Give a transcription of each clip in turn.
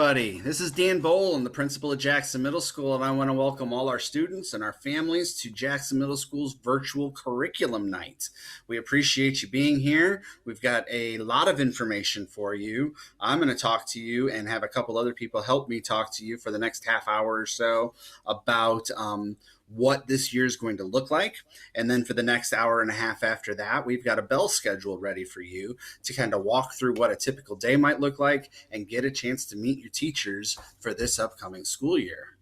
everybody. This is Dan Boland, the principal at Jackson Middle School, and I want to welcome all our students and our families to Jackson Middle School's virtual curriculum night. We appreciate you being here. We've got a lot of information for you. I'm going to talk to you and have a couple other people help me talk to you for the next half hour or so about what this year is going to look like. And then for the next hour and a half after that, we've got a bell schedule ready for you to kind of walk through what a typical day might look like and get a chance to meet your teachers for this upcoming school year.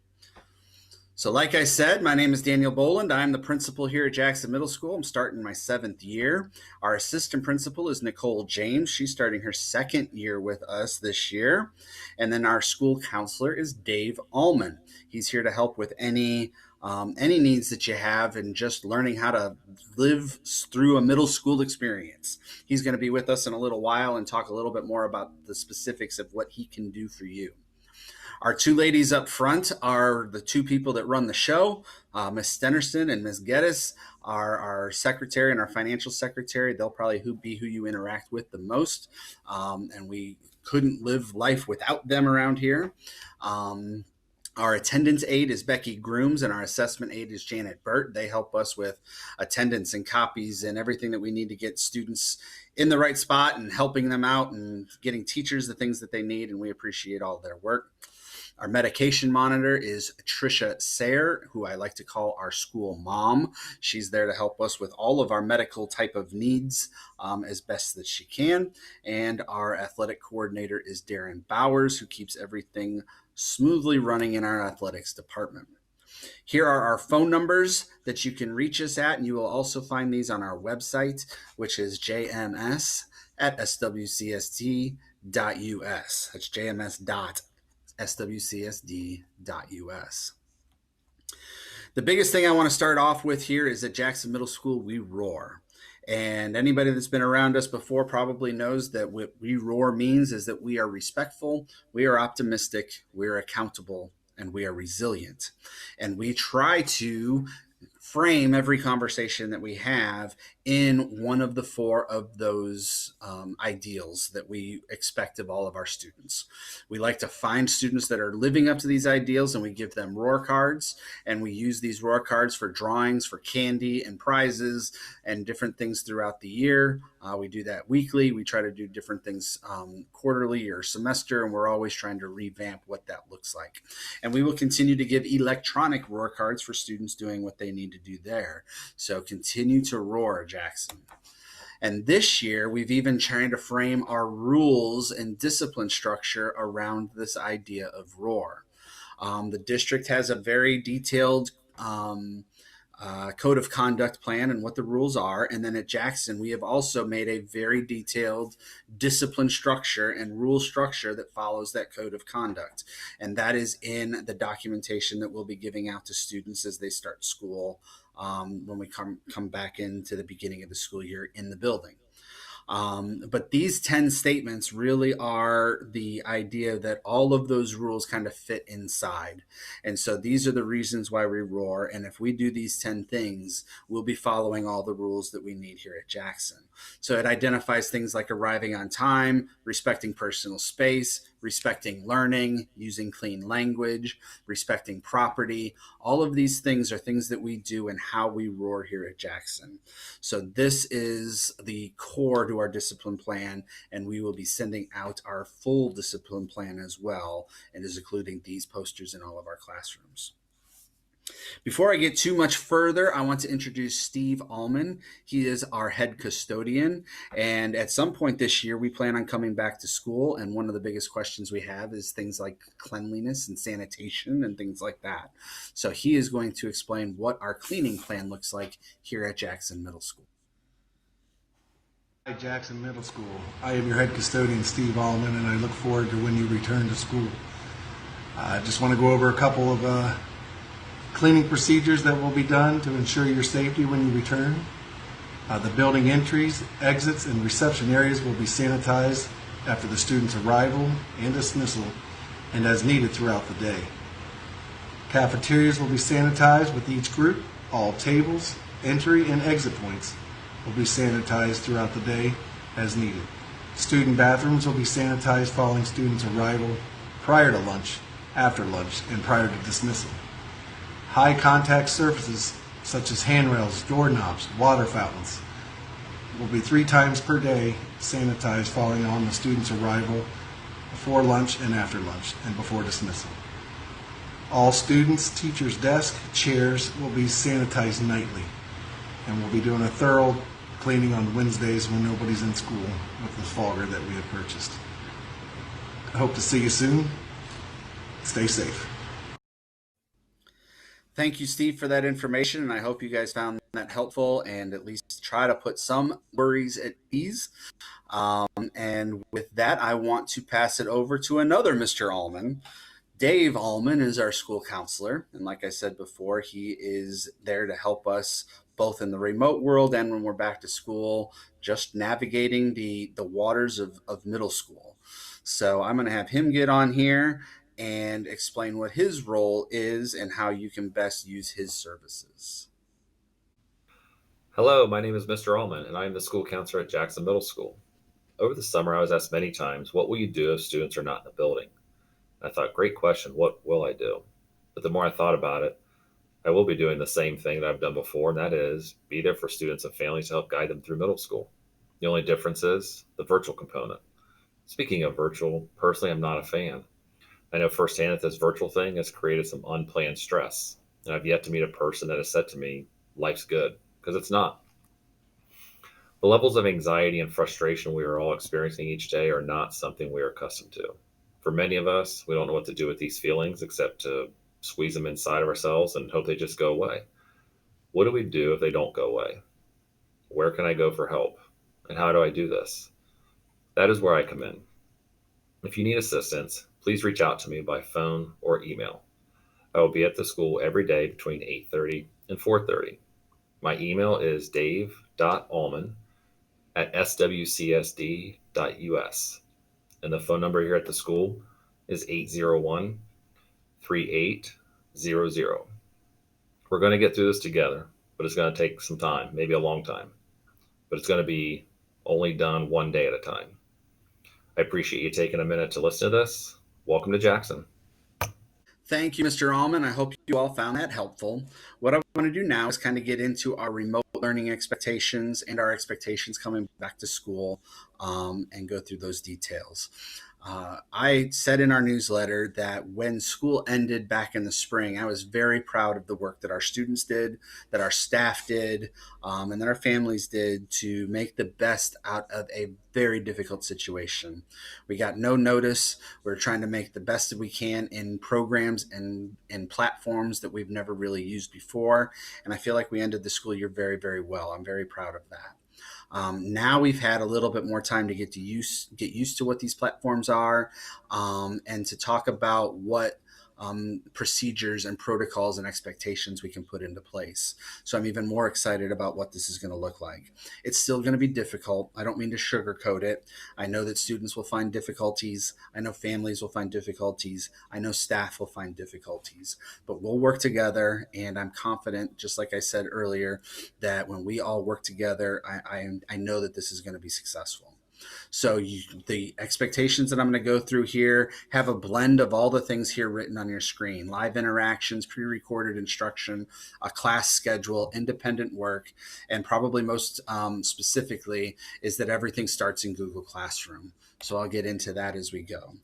So like I said, my name is Daniel Boland. I'm the principal here at Jackson Middle School. I'm starting my 7th year. Our assistant principal is Nicole James. She's starting her 2nd year with us this year. And then our school counselor is Dave Allman. He's here to help with any needs that you have and just learning how to live through a middle school experience. He's going to be with us in a little while and talk a little bit more about the specifics of what he can do for you. Our two ladies up front are the two people that run the show. Ms. Stenerson and Ms. Geddes are our secretary and our financial secretary. They'll probably be who you interact with the most. And we couldn't live life without them around here. Our attendance aide is Becky Grooms, and our assessment aide is Janet Burt. They help us with attendance and copies and everything that we need to get students in the right spot and helping them out and getting teachers the things that they need, and we appreciate all their work. Our medication monitor is Tricia Sayre, who I like to call our school mom. She's there to help us with all of our medical type of needs as best that she can. And our athletic coordinator is Darren Bowers, who keeps everything smoothly running in our athletics department. Here are our phone numbers that you can reach us at, and you will also find these on our website, which is jms at swcsd.us. That's jms.swcsd.us. The biggest thing I want to start off with here is at Jackson Middle School, we roar. And anybody that's been around us before probably knows that what we roar means is that we are respectful, we are optimistic, we are accountable, and we are resilient. And we try to frame every conversation that we have in one of the 4 of those ideals that we expect of all of our students. We like to find students that are living up to these ideals, and we give them roar cards, and we use these roar cards for drawings, for candy and prizes and different things throughout the year. We do that weekly. We try to do different things quarterly or semester, and we're always trying to revamp what that looks like. And we will continue to give electronic roar cards for students doing what they need to do there. So continue to roar, Jackson. And this year, we've even tried to frame our rules and discipline structure around this idea of roar. The district has a very detailed code of conduct plan and what the rules are. And then at Jackson, we have also made a very detailed discipline structure and rule structure that follows that code of conduct. And that is in the documentation that we'll be giving out to students as they start school when we come back into the beginning of the school year in the building. But these 10 statements really are the idea that all of those rules kind of fit inside. And so these are the reasons why we roar. And if we do these 10 things, we'll be following all the rules that we need here at Jackson. So it identifies things like arriving on time, respecting personal space, respecting learning, using clean language, respecting property. All of these things are things that we do and how we roar here at Jackson. So this is the core to our discipline plan, and we will be sending out our full discipline plan as well, and is including these posters in all of our classrooms. Before I get too much further, I want to introduce Steve Allman. He is our head custodian, and at some point this year, we plan on coming back to school, and one of the biggest questions we have is things like cleanliness and sanitation and things like that. So he is going to explain what our cleaning plan looks like here at Jackson Middle School. Hi, Jackson Middle School. I am your head custodian, Steve Allman, and I look forward to when you return to school. I just want to go over a couple of cleaning procedures that will be done to ensure your safety when you return. The building entries, exits, and reception areas will be sanitized after the student's arrival and dismissal and as needed throughout the day. Cafeterias will be sanitized with each group. All tables, entry, and exit points will be sanitized throughout the day as needed. Student bathrooms will be sanitized following students' arrival prior to lunch, after lunch, and prior to dismissal. High contact surfaces such as handrails, doorknobs, water fountains will be 3 times per day sanitized following on the student's arrival, before lunch and after lunch, and before dismissal. All students, teachers' desks, chairs will be sanitized nightly, and we'll be doing a thorough cleaning on Wednesdays when nobody's in school with the fogger that we have purchased. I hope to see you soon. Stay safe. Thank you, Steve, for that information, and I hope you guys found that helpful and at least try to put some worries at ease. And with that, I want to pass it over to another Mr. Allman. Dave Allman is our school counselor, and like I said before, he is there to help us both in the remote world and when we're back to school, just navigating the waters of middle school. So I'm going to have him get on here and explain what his role is and how you can best use his services. Hello, my name is Mr. Allman, and I am the school counselor at Jackson Middle School. Over the summer, I was asked many times, what will you do if students are not in the building? I thought, great question, what will I do? But the more I thought about it, I will be doing the same thing that I've done before, and that is be there for students and families to help guide them through middle school. The only difference is the virtual component. Speaking of virtual, personally, I'm not a fan. I know firsthand that this virtual thing has created some unplanned stress, and I've yet to meet a person that has said to me, life's good, because it's not. The levels of anxiety and frustration we are all experiencing each day are not something we are accustomed to. For many of us, we don't know what to do with these feelings except to squeeze them inside of ourselves and hope they just go away. What do we do if they don't go away? Where can I go for help? And how do I do this? That is where I come in. If you need assistance, please reach out to me by phone or email. I will be at the school every day between 8:30 and 4:30. My email is dave.allman@swcsd.us. And the phone number here at the school is 801-3800. We're going to get through this together, but it's going to take some time, maybe a long time. But it's going to be only done one day at a time. I appreciate you taking a minute to listen to this. Welcome to Jackson. Thank you, Mr. Allman. I hope you all found that helpful. What I want to do now is kind of get into our remote learning expectations and our expectations coming back to school, and go through those details. I said in our newsletter that when school ended back in the spring, I was very proud of the work that our students did, that our staff did, and that our families did to make the best out of a very difficult situation. We got no notice. We're trying to make the best that we can in programs and platforms that we've never really used before. And I feel like we ended the school year very, very well. I'm very proud of that. Now we've had a little bit more time to get used to what these platforms are, and to talk about what procedures and protocols and expectations we can put into place. So I'm even more excited about what this is going to look like. It's still going to be difficult. I don't mean to sugarcoat it. I know that students will find difficulties. I know families will find difficulties. I know staff will find difficulties. But we'll work together, and I'm confident, just like I said earlier, that when we all work together, I know that this is going to be successful. So the expectations that I'm going to go through here have a blend of all the things here written on your screen: live interactions, pre-recorded instruction, a class schedule, independent work, and probably most specifically is that everything starts in Google Classroom. So I'll get into that as we go.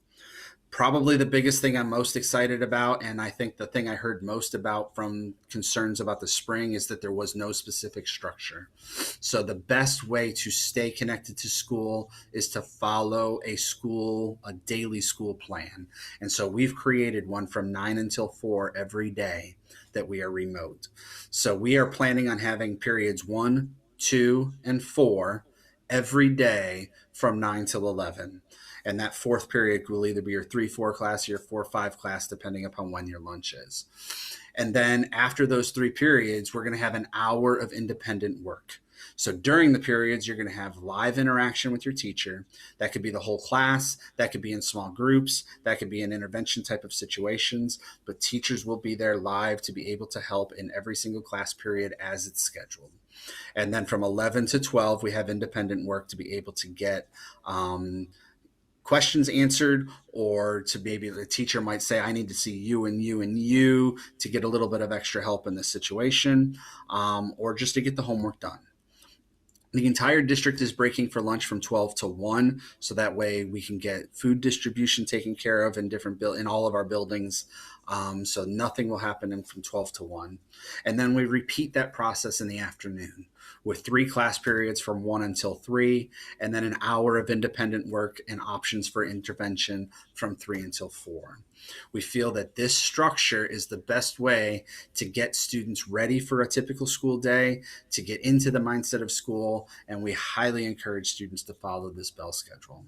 Probably the biggest thing I'm most excited about, and I think the thing I heard most about from concerns about the spring, is that there was no specific structure. So the best way to stay connected to school is to follow a daily school plan. And so we've created one from 9 until 4 every day that we are remote. So we are planning on having periods 1, 2, and 4 every day from 9 till 11. And that fourth period will either be your 3-4 class or your 4-5 class, depending upon when your lunch is. And then after those 3 periods, we're going to have an hour of independent work. So during the periods, you're going to have live interaction with your teacher. That could be the whole class. That could be in small groups. That could be in intervention type of situations. But teachers will be there live to be able to help in every single class period as it's scheduled. And then from 11 to 12, we have independent work to be able to get questions answered, or to maybe the teacher might say, I need to see you and you and you to get a little bit of extra help in this situation, or just to get the homework done. The entire district is breaking for lunch from 12 to 1, so that way we can get food distribution taken care of in all of our buildings. So nothing will happen from 12 to 1. And then we repeat that process in the afternoon with 3 class periods from 1 until 3, and then an hour of independent work and options for intervention from 3 until 4. We feel that this structure is the best way to get students ready for a typical school day, to get into the mindset of school, and we highly encourage students to follow this bell schedule.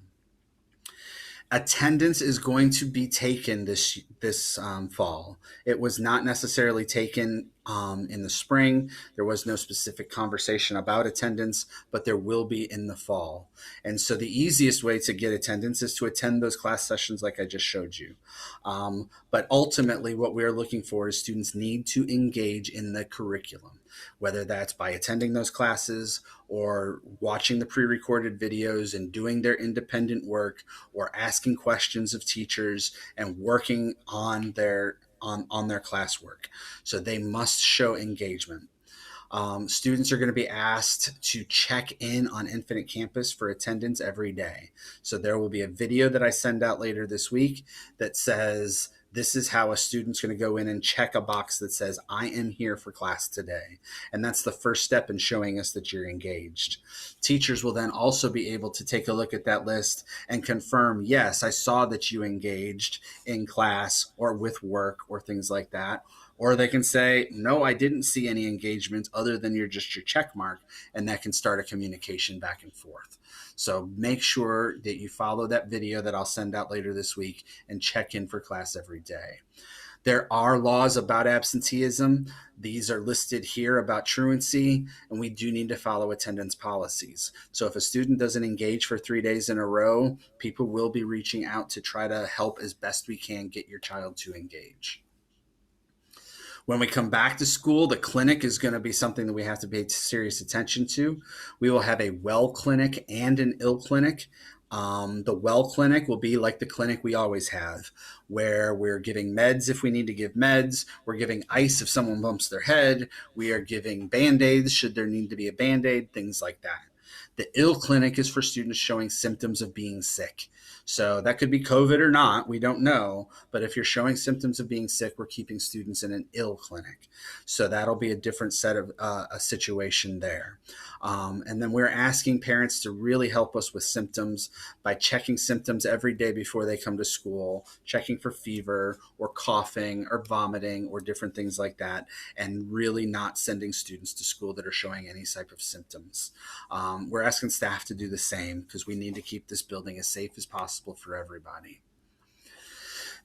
Attendance is going to be taken this fall. It was not necessarily taken in the spring. There was no specific conversation about attendance, but there will be in the fall. And so the easiest way to get attendance is to attend those class sessions like I just showed you. But ultimately, what we're looking for is students need to engage in the curriculum, whether that's by attending those classes or watching the pre-recorded videos and doing their independent work, or asking questions of teachers and working on their classwork. So they must show engagement. Students are going to be asked to check in on Infinite Campus for attendance every day. So there will be a video that I send out later this week that says, this is how a student's going to go in and check a box that says, I am here for class today. And that's the first step in showing us that you're engaged. Teachers will then also be able to take a look at that list and confirm, yes, I saw that you engaged in class or with work or things like that. Or they can say, no, I didn't see any engagement other than your check mark, and that can start a communication back and forth. So make sure that you follow that video that I'll send out later this week and check in for class every day. There are laws about absenteeism. These are listed here about truancy, and we do need to follow attendance policies. So if a student doesn't engage for 3 days in a row, people will be reaching out to try to help as best we can get your child to engage. When we come back to school, the clinic is going to be something that we have to pay serious attention to. We will have a well clinic and an ill clinic. The well clinic will be like the clinic we always have, where we're giving meds if we need to give meds. We're giving ice if someone bumps their head. We are giving Band-Aids should there need to be a Band-Aid, things like that. The ill clinic is for students showing symptoms of being sick. So that could be COVID or not, we don't know. But if you're showing symptoms of being sick, we're keeping students in an ill clinic. So that'll be a different set of a situation there. And then we're asking parents to really help us with symptoms by checking symptoms every day before they come to school, checking for fever or coughing or vomiting or different things like that, and really not sending students to school that are showing any type of symptoms. We're asking staff to do the same because we need to keep this building as safe as possible for everybody.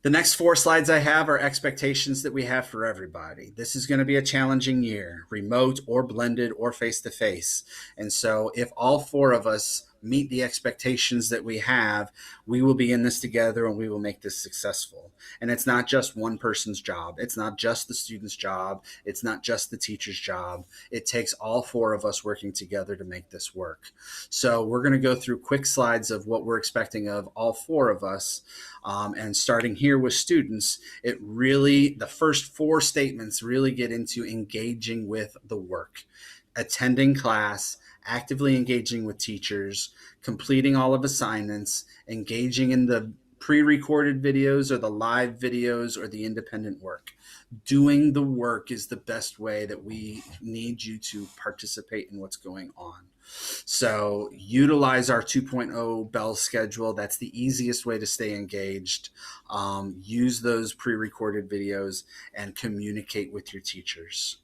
The next 4 slides I have are expectations that we have for everybody. This is going to be a challenging year, remote or blended or face-to-face. And so if all 4 of us meet the expectations that we have, we will be in this together and we will make this successful. And it's not just one person's job. It's not just the student's job. It's not just the teacher's job. It takes all 4 of us working together to make this work. So we're going to go through quick slides of what we're expecting of all 4 of us. And starting here with students, the first 4 statements really get into engaging with the work, attending class, actively engaging with teachers, completing all of assignments, engaging in the pre-recorded videos or the live videos or the independent work. Doing the work is the best way that we need you to participate in what's going on. So utilize our 2.0 bell schedule. That's the easiest way to stay engaged. Use those pre-recorded videos and communicate with your teachers.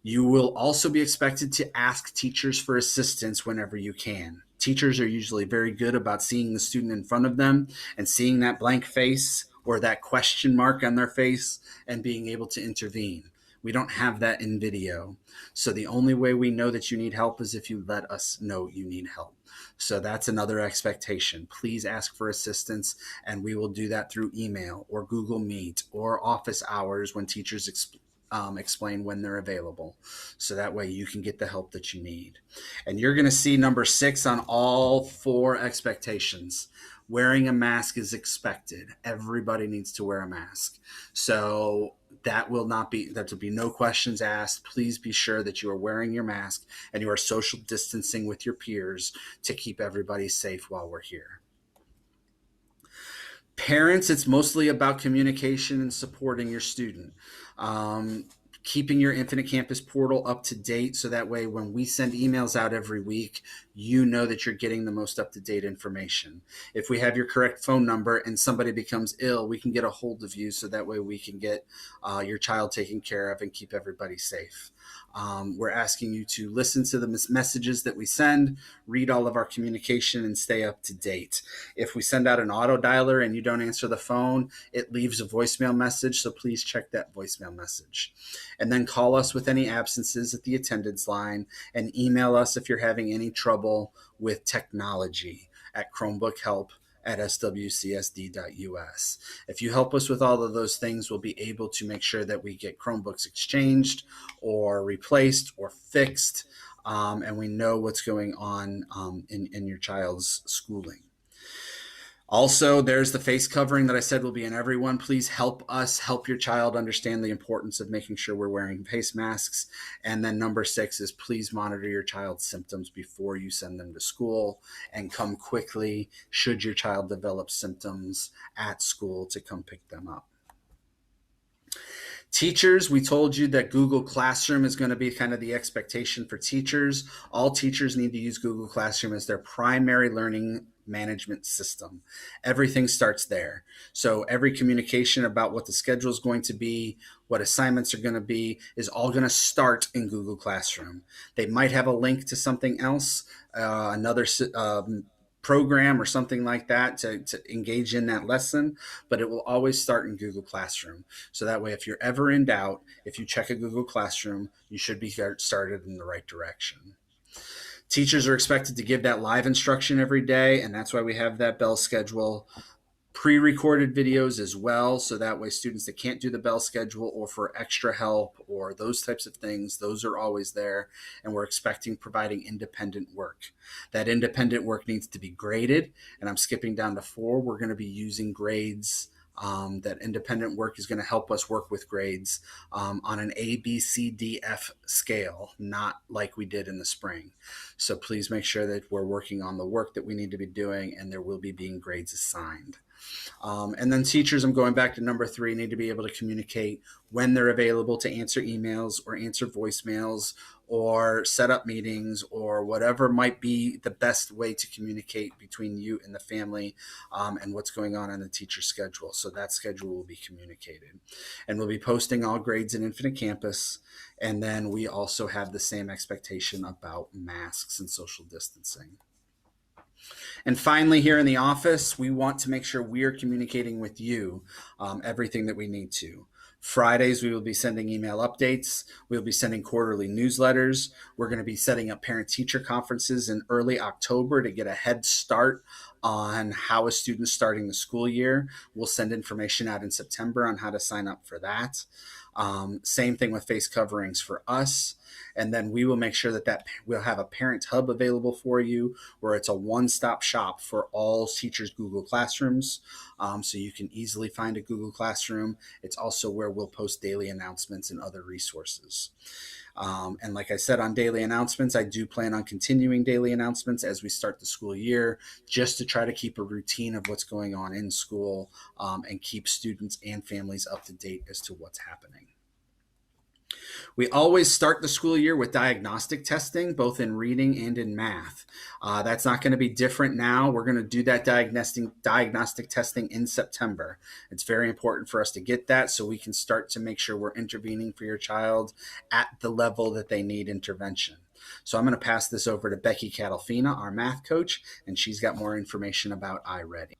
You will also be expected to ask teachers for assistance whenever you can. Teachers are usually very good about seeing the student in front of them and seeing that blank face or that question mark on their face and being able to intervene. We don't have that in video. So the only way we know that you need help is if you let us know you need help. So that's another expectation. Please ask for assistance, and we will do that through email or Google Meet or office hours when teachers explain when they're available. So that way you can get the help that you need. And you're going to see number 6 on all 4 expectations. wearing a mask is expected. Everybody needs to wear a mask. So that will be no questions asked. Please be sure that you are wearing your mask and you are social distancing with your peers to keep everybody safe while we're here. Parents, it's mostly about communication and supporting your student. Um, Keeping your Infinite Campus portal up to date so that way when we send emails out every week, you know that you're getting the most up to date information. If we have your correct phone number and somebody becomes ill, we can get a hold of you so that way we can get your child taken care of and keep everybody safe. We're asking you to listen to the messages that we send, read all of our communication, and stay up to date. If we send out an auto dialer and you don't answer the phone, it leaves a voicemail message, so please check that voicemail message. And then call us with any absences at the attendance line and email us if you're having any trouble with technology at chromebookhelp@swcsd.us. If you help us with all of those things, we'll be able to make sure that we get Chromebooks exchanged or replaced or fixed, and we know what's going on in your child's schooling. Also, there's the face covering that I said will be in everyone. Please help us help your child understand the importance of making sure we're wearing face masks. And then number 6 is please monitor your child's symptoms before you send them to school and come quickly should your child develop symptoms at school to come pick them up. Teachers, we told you that Google Classroom is going to be kind of the expectation for teachers. All teachers need to use Google Classroom as their primary learning management system. Everything starts there. So every communication about what the schedule is going to be, what assignments are going to be, is all going to start in Google Classroom. They might have a link to something else, another program or something like that to engage in that lesson, but it will always start in Google Classroom. So that way, if you're ever in doubt, if you check a Google Classroom, you should be started in the right direction. Teachers are expected to give that live instruction every day, and that's why we have that bell schedule. Pre-recorded videos as well, so that way students that can't do the bell schedule or for extra help or those types of things, those are always there, and we're providing independent work. That independent work needs to be graded, and I'm skipping down to 4. We're going to be using grades. That independent work is going to help us work with grades on an A, B, C, D, F scale, not like we did in the spring. So please make sure that we're working on the work that we need to be doing, and there will be being grades assigned. And then teachers, I'm going back to number 3, need to be able to communicate when they're available to answer emails or answer voicemails or set up meetings or whatever might be the best way to communicate between you and the family and what's going on the teacher schedule. So that schedule will be communicated. And we'll be posting all grades in Infinite Campus. And then we also have the same expectation about masks and social distancing. And finally, here in the office, we want to make sure we are communicating with you everything that we need to. Fridays, we will be sending email updates. We'll be sending quarterly newsletters. We're going to be setting up parent-teacher conferences in early October to get a head start on how a student's starting the school year. We'll send information out in September on how to sign up for that. Same thing with face coverings for us. And then we will make sure that we'll have a parent hub available for you where it's a one-stop shop for all teachers' Google Classrooms. So you can easily find a Google Classroom. It's also where we'll post daily announcements and other resources. And like I said, on daily announcements, I do plan on continuing daily announcements as we start the school year, just to try to keep a routine of what's going on in school and keep students and families up to date as to what's happening. We always start the school year with diagnostic testing, both in reading and in math. That's not going to be different now. We're going to do that diagnostic testing in September. It's very important for us to get that so we can start to make sure we're intervening for your child at the level that they need intervention. So I'm going to pass this over to Becky Catalfina, our math coach, and she's got more information about iReady.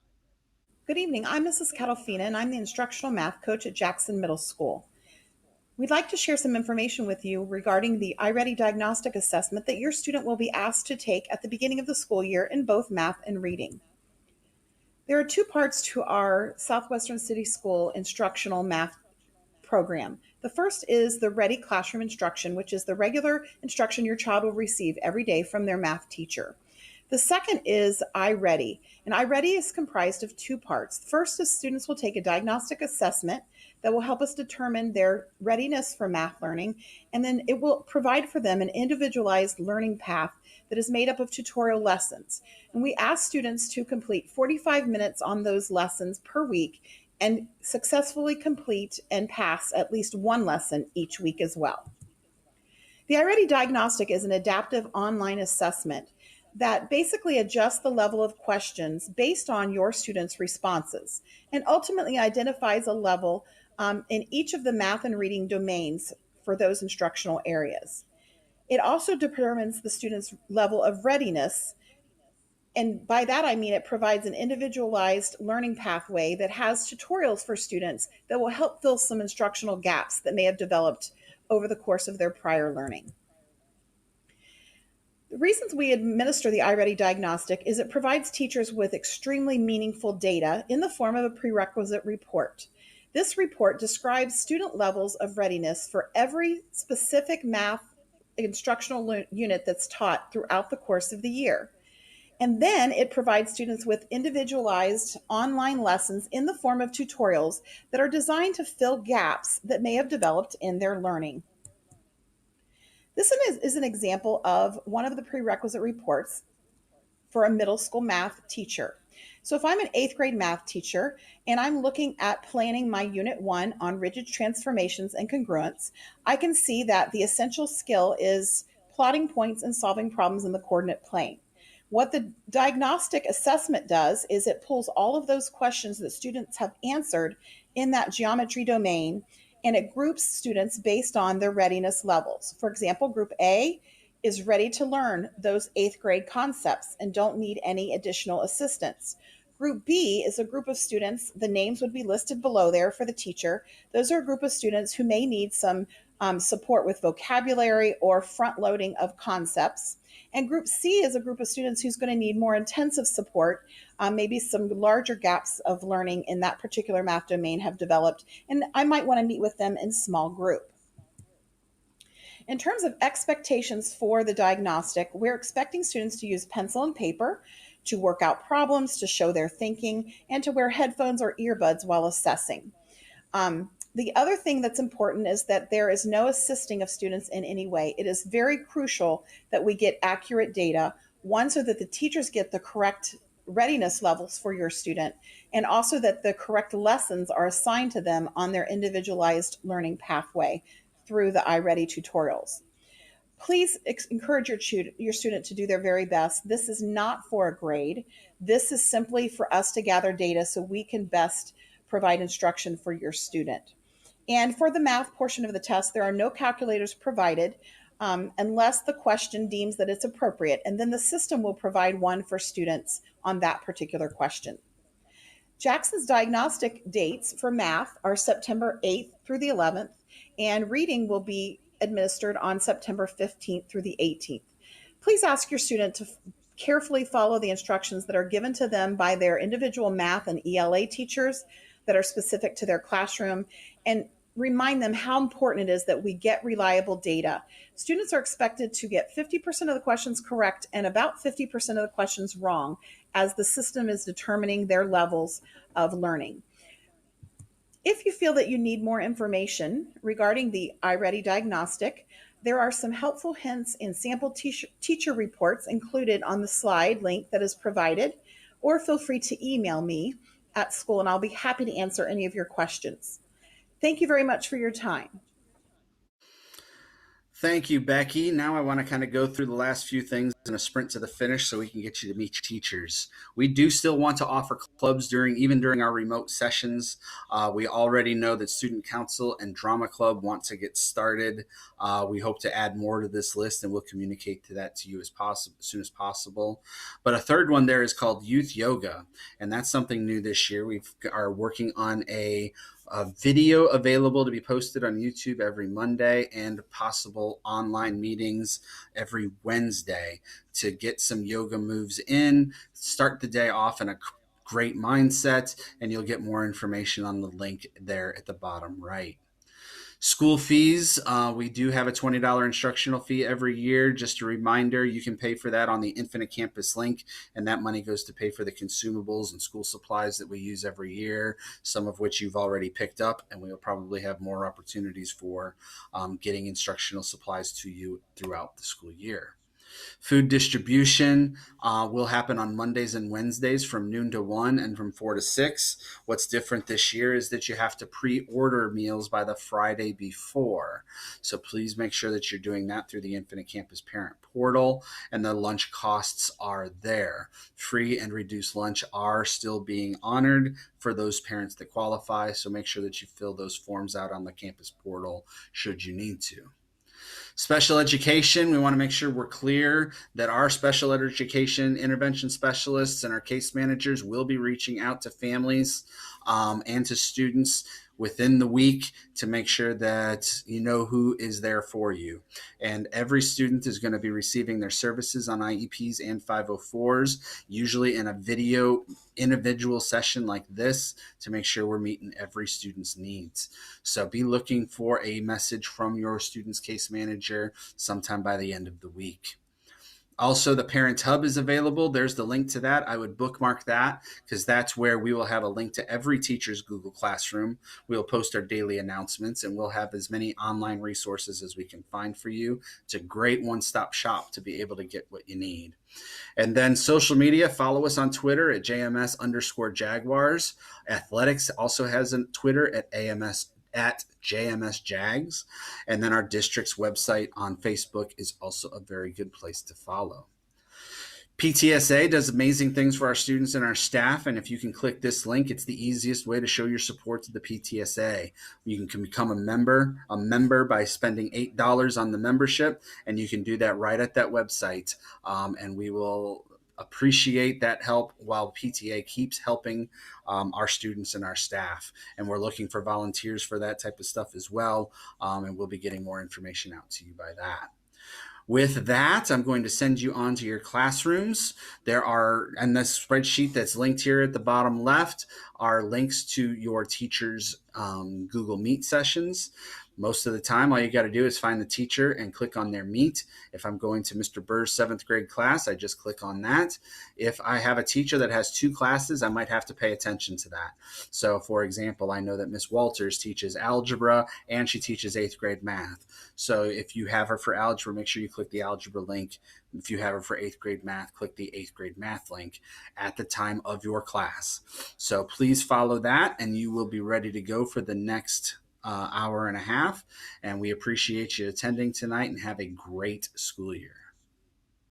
Good evening. I'm Mrs. Catalfina, and I'm the instructional math coach at Jackson Middle School. We'd like to share some information with you regarding the iReady diagnostic assessment that your student will be asked to take at the beginning of the school year in both math and reading. There are 2 parts to our Southwestern City School instructional math program. The first is the Ready Classroom Instruction, which is the regular instruction your child will receive every day from their math teacher. The second is iReady. And iReady is comprised of two parts. First is students will take a diagnostic assessment that will help us determine their readiness for math learning, and then it will provide for them an individualized learning path that is made up of tutorial lessons. And we ask students to complete 45 minutes on those lessons per week and successfully complete and pass at least one lesson each week as well. The iReady Diagnostic is an adaptive online assessment that basically adjusts the level of questions based on your students' responses and ultimately identifies a level in each of the math and reading domains for those instructional areas. It also determines the student's level of readiness. And by that, I mean it provides an individualized learning pathway that has tutorials for students that will help fill some instructional gaps that may have developed over the course of their prior learning. The reasons we administer the iReady diagnostic is it provides teachers with extremely meaningful data in the form of a prerequisite report. This report describes student levels of readiness for every specific math instructional unit that's taught throughout the course of the year. And then it provides students with individualized online lessons in the form of tutorials that are designed to fill gaps that may have developed in their learning. This is an example of one of the prerequisite reports for a middle school math teacher. So if I'm an 8th grade math teacher and I'm looking at planning my Unit 1 on rigid transformations and congruence, I can see that the essential skill is plotting points and solving problems in the coordinate plane. What the diagnostic assessment does is it pulls all of those questions that students have answered in that geometry domain, and it groups students based on their readiness levels. For example, Group A is ready to learn those 8th grade concepts and don't need any additional assistance. Group B is a group of students, the names would be listed below there for the teacher. Those are a group of students who may need some support with vocabulary or front loading of concepts. And Group C is a group of students who's going to need more intensive support. Maybe some larger gaps of learning in that particular math domain have developed, and I might want to meet with them in small group. In terms of expectations for the diagnostic, we're expecting students to use pencil and paper, to work out problems, to show their thinking, and to wear headphones or earbuds while assessing. The other thing that's important is that there is no assisting of students in any way. It is very crucial that we get accurate data, one, so that the teachers get the correct readiness levels for your student, and also that the correct lessons are assigned to them on their individualized learning pathway through the iReady tutorials. Please encourage your student to do their very best. This is not for a grade. This is simply for us to gather data so we can best provide instruction for your student. And for the math portion of the test, there are no calculators provided unless the question deems that it's appropriate, and then the system will provide one for students on that particular question. Jackson's diagnostic dates for math are September 8th through the 11th, and reading will be administered on September 15th through the 18th. Please ask your student to carefully follow the instructions that are given to them by their individual math and ELA teachers that are specific to their classroom, and remind them how important it is that we get reliable data. Students are expected to get 50% of the questions correct and about 50% of the questions wrong, as the system is determining their levels of learning. If you feel that you need more information regarding the iReady diagnostic, there are some helpful hints and sample teacher reports included on the slide link that is provided, or feel free to email me at school and I'll be happy to answer any of your questions. Thank you very much for your time. Thank you, Becky. Now I want to kind of go through the last few things in a sprint to the finish so we can get you to meet teachers. We do still want to offer clubs even during our remote sessions. We already know that Student Council and Drama Club want to get started. We hope to add more to this list, and we'll communicate that to you as soon as possible. But a third one there is called Youth Yoga, and that's something new this year. We are working on a video available to be posted on YouTube every Monday, and possible online meetings every Wednesday to get some yoga moves in, start the day off in a great mindset, and you'll get more information on the link there at the bottom right. School fees, we do have a $20 instructional fee every year. Just a reminder, you can pay for that on the Infinite Campus link, and that money goes to pay for the consumables and school supplies that we use every year, some of which you've already picked up, and we'll probably have more opportunities for getting instructional supplies to you throughout the school year. Food distribution will happen on Mondays and Wednesdays from noon to 1 and from 4 to 6. What's different this year is that you have to pre-order meals by the Friday before. So please make sure that you're doing that through the Infinite Campus Parent Portal, and the lunch costs are there. Free and reduced lunch are still being honored for those parents that qualify, so make sure that you fill those forms out on the campus portal should you need to. Special education, we want to make sure we're clear that our special education intervention specialists and our case managers will be reaching out to families and to students within the week to make sure that you know who is there for you. And every student is going to be receiving their services on IEPs and 504s, usually in a video individual session like this, to make sure we're meeting every student's needs. So be looking for a message from your student's case manager sometime by the end of the week. Also, the Parent Hub is available. There's the link to that. I would bookmark that because that's where we will have a link to every teacher's Google Classroom. We'll post our daily announcements, and we'll have as many online resources as we can find for you. It's a great one-stop shop to be able to get what you need. And then social media, follow us on Twitter at JMS_Jaguars. Athletics also has a Twitter at JMS Jags. And then our district's website on Facebook is also a very good place to follow. PTSA does amazing things for our students and our staff, and if you can click this link, it's the easiest way to show your support to the PTSA. You can become a member by spending $8 on the membership, and you can do that right at that website, and we will appreciate that help while PTA keeps helping our students and our staff. And we're looking for volunteers for that type of stuff as well, and we'll be getting more information out to you by that. With that, I'm going to send you on to your classrooms. There are, and this spreadsheet that's linked here at the bottom left, are links to your teacher's Google Meet sessions. Most of the time, all you got to do is find the teacher and click on their Meet. If I'm going to Mr. Burr's 7th grade class, I just click on that. If I have a teacher that has 2 classes, I might have to pay attention to that. So, for example, I know that Miss Walters teaches algebra and she teaches 8th grade math. So if you have her for algebra, make sure you click the algebra link. If you have her for 8th grade math, click the 8th grade math link at the time of your class. So please follow that, and you will be ready to go for the next hour and a half. And we appreciate you attending tonight, and have a great school year.